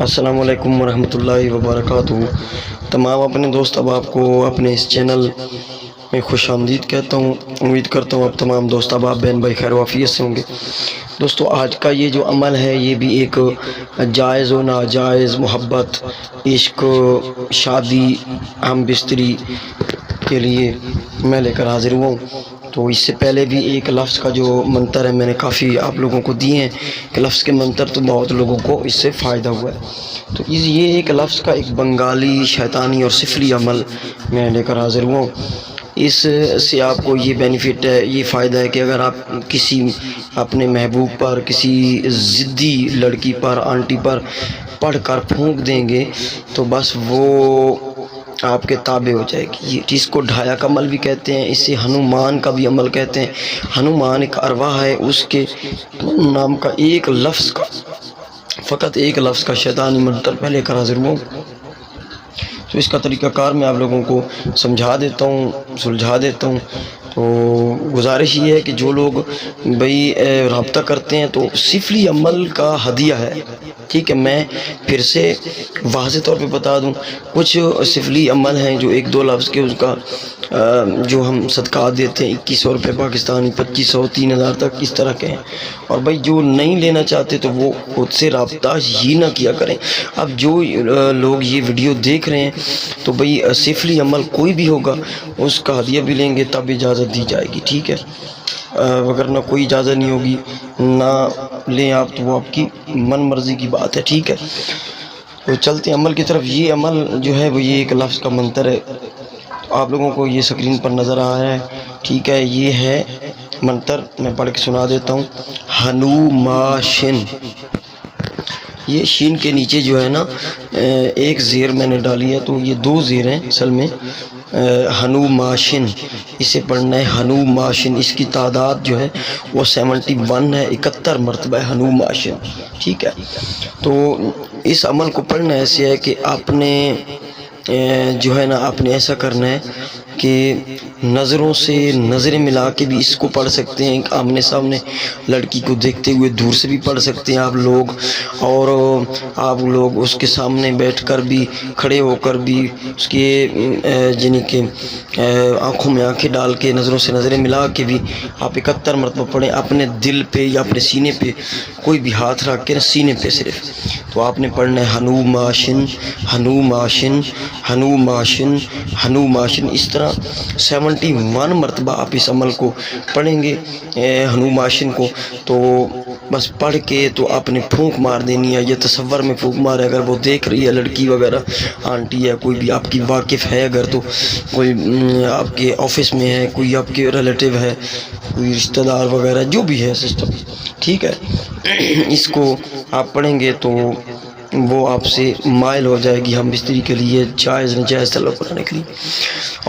السلام علیکم ورحمۃ اللہ وبرکاتہ۔ تمام اپنے دوست احباب کو اپنے اس چینل میں خوش آمدید کہتا ہوں۔ امید کرتا ہوں اب تمام دوست احباب بہن بھائی خیر و عافیت سے ہوں گے۔ دوستو، آج کا یہ جو عمل ہے یہ بھی ایک جائز و ناجائز، محبت، عشق، شادی، ہم بستری کے لیے میں لے کر حاضر ہوا ہوں۔ تو اس سے پہلے بھی ایک لفظ کا جو منتر ہے میں نے کافی آپ لوگوں کو دیے ہیں کہ لفظ کے منتر تو بہت لوگوں کو اس سے فائدہ ہوا ہے۔ تو یہ ایک لفظ کا ایک بنگالی شیطانی اور سفلی عمل میں لے کر حاضر ہوا ہوں۔ اس سے آپ کو یہ بینیفٹ ہے، یہ فائدہ ہے کہ اگر آپ کسی اپنے محبوب پر، کسی ضدی لڑکی پر، آنٹی پر پڑھ کر پھونک دیں گے تو بس وہ آپ کے تابع ہو جائے گی۔ یہ چیز کو ڈھایا کا عمل بھی کہتے ہیں، اسے ہنومان کا بھی عمل کہتے ہیں۔ ہنومان ایک ارواح ہے، اس کے نام کا ایک لفظ کا، فقط ایک لفظ کا شیطانی منتر میں لے کر حاضر ہوں۔ تو اس کا طریقہ کار میں آپ لوگوں کو سمجھا دیتا ہوں، سلجھا دیتا ہوں۔ تو گزارش یہ ہے کہ جو لوگ رابطہ کرتے ہیں تو سفلی عمل کا ہدیہ ہے، ٹھیک ہے۔ میں پھر سے واضح طور پہ بتا دوں، کچھ سفلی عمل ہیں جو ایک دو لفظ کے، اس کا جو ہم صدقات دیتے ہیں 2100 روپے پاکستانی، 2500، 3000 تک اس طرح کے ہیں۔ اور جو نہیں لینا چاہتے تو وہ خود سے رابطہ ہی نہ کیا کریں۔ اب جو لوگ یہ ویڈیو دیکھ رہے ہیں تو سفلی عمل کوئی بھی ہوگا اس کا ہدیہ بھی لیں گے تب اجازت دی جائے گی، ٹھیک ہے۔ اگر نہ کوئی اجازت نہیں ہوگی نہ لیں آپ تو وہ آپ کی من مرضی کی بات ہے، ٹھیک ہے۔ تو چلتے ہیں عمل کی طرف۔ یہ عمل جو ہے وہ یہ ایک لفظ کا منتر ہے، آپ لوگوں کو یہ اسکرین پر نظر آ رہا ہے، ٹھیک ہے۔ یہ ہے منتر، میں پڑھ کے سنا دیتا ہوں۔ ہنوماشن، یہ شین کے نیچے جو ہے نا ایک زیر میں نے ڈالی ہے، تو یہ دو زیر ہیں اصل میں۔ ہنوماشن اسے پڑھنا ہے، ہنوماشن۔ اس کی تعداد جو ہے وہ 71 ہے، 71 مرتبہ ہے ہنوماشن، ٹھیک ہے۔ تو اس عمل کو پڑھنا ایسے ہے کہ آپ نے جو ہے نا آپ نے ایسا کرنا ہے کہ نظروں سے نظریں ملا کے بھی اس کو پڑھ سکتے ہیں، آمنے سامنے لڑکی کو دیکھتے ہوئے دور سے بھی پڑھ سکتے ہیں آپ لوگ، اور آپ لوگ اس کے سامنے بیٹھ کر بھی، کھڑے ہو کر بھی اس کے یعنی کہ آنکھوں میں آنکھیں ڈال کے، نظروں سے نظریں ملا کے بھی آپ 71 مرتبہ پڑھیں، اپنے دل پہ یا اپنے سینے پہ کوئی بھی ہاتھ رکھ کے نا، سینے پہ صرف۔ تو آپ نے پڑھنا ہے ہنوماشن، ہنوماشن، ہنوماشن، ہنوماشن، اس طرح 71 مرتبہ آپ اس عمل کو پڑھیں گے ہنوماشن کو۔ تو بس پڑھ کے تو آپ نے پھونک مار دینی ہے، یہ تصور میں پھونک مارے، اگر وہ دیکھ رہی ہے لڑکی وغیرہ، آنٹی ہے، کوئی بھی آپ کی واقف ہے، اگر تو کوئی آپ کے آفس میں ہے، کوئی آپ کے ریلیٹیو ہے، کوئی رشتہ دار وغیرہ جو بھی ہے سسٹم، ٹھیک ہے۔ اس کو آپ پڑھیں گے تو وہ آپ سے مائل ہو جائے گی ہم بستری کے لیے، جائز نجائز طلب کرنے کے لیے۔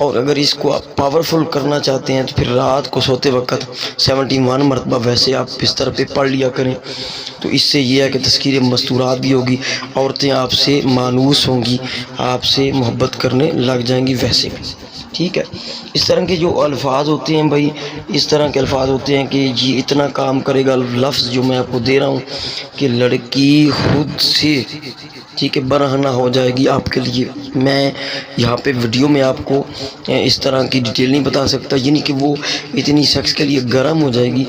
اور اگر اس کو آپ پاورفل کرنا چاہتے ہیں تو پھر رات کو سوتے وقت 71 مرتبہ ویسے آپ بستر پہ پڑھ لیا کریں، تو اس سے یہ ہے کہ تذکیر مستورات بھی ہوگی، عورتیں آپ سے مانوس ہوں گی، آپ سے محبت کرنے لگ جائیں گی ویسے بھی، ٹھیک ہے۔ اس طرح کے جو الفاظ ہوتے ہیں بھائی، اس طرح کے الفاظ ہوتے ہیں کہ یہ اتنا کام کرے گا، لفظ جو میں آپ کو دے رہا ہوں کہ لڑکی خود سے، ٹھیک ہے، برہنہ ہو جائے گی آپ کے لیے۔ میں یہاں پہ ویڈیو میں آپ کو اس طرح کی ڈیٹیل نہیں بتا سکتا، یعنی کہ وہ اتنی شخص کے لیے گرم ہو جائے گی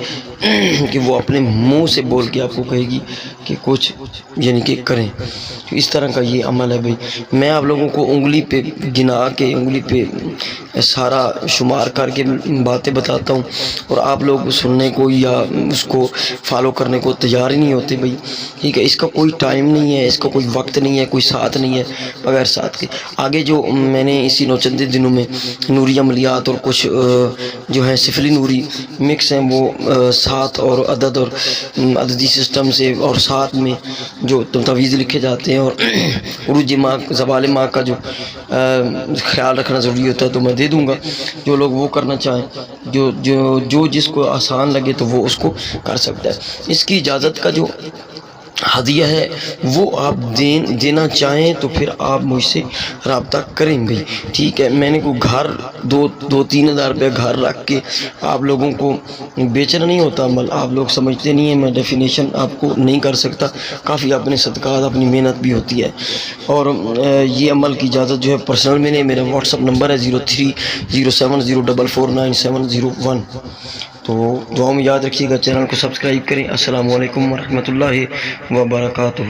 کہ وہ اپنے منہ سے بول کے آپ کو کہے گی کہ کچھ یعنی کہ کریں۔ اس طرح کا یہ عمل ہے بھائی۔ میں آپ لوگوں کو انگلی پہ گنا کے، انگلی پہ سارا شمار کر کے باتیں بتاتا ہوں، اور آپ لوگ سننے کو یا اس کو فالو کرنے کو تیار ہی نہیں ہوتے بھائی، ٹھیک ہے۔ اس کا کوئی ٹائم نہیں ہے، اس کا کوئی وقت نہیں ہے، کوئی ساتھ نہیں ہے، بغیر ساتھ کے۔ آگے جو میں نے اسی چند دنوں میں نوری عملیات اور کچھ جو ہیں سفلی نوری مکس ہیں، وہ ساتھ اور عدد اور عددی سسٹم سے، اور ساتھ میں جو تویز لکھے جاتے ہیں، اور عروج ماہ، زوال ماہ کا جو خیال رکھنا ضروری ہوتا ہے تو میں دے دوں گا۔ جو لوگ وہ کرنا چاہیں، جو جس کو آسان لگے تو وہ اس کو کر سکتا ہے۔ اس کی اجازت کا جو ہدیہ ہے وہ آپ دینا چاہیں تو پھر آپ مجھ سے رابطہ کریں گے، ٹھیک ہے۔ میں نے کوئی گھر دو تین ہزار روپے گھر رکھ کے آپ لوگوں کو بیچنا نہیں ہوتا عمل، آپ لوگ سمجھتے نہیں ہیں، میں ڈیفینیشن آپ کو نہیں کر سکتا، کافی اپنے صدقات اپنی محنت بھی ہوتی ہے۔ اور یہ عمل کی اجازت جو ہے پرسنل میں نے، میرا واٹس اپ نمبر ہے 0307049701۔ تو دعاؤں میں یاد رکھیے گا، چینل کو سبسکرائب کریں۔ السلام علیکم ورحمۃ اللہ وبرکاتہ۔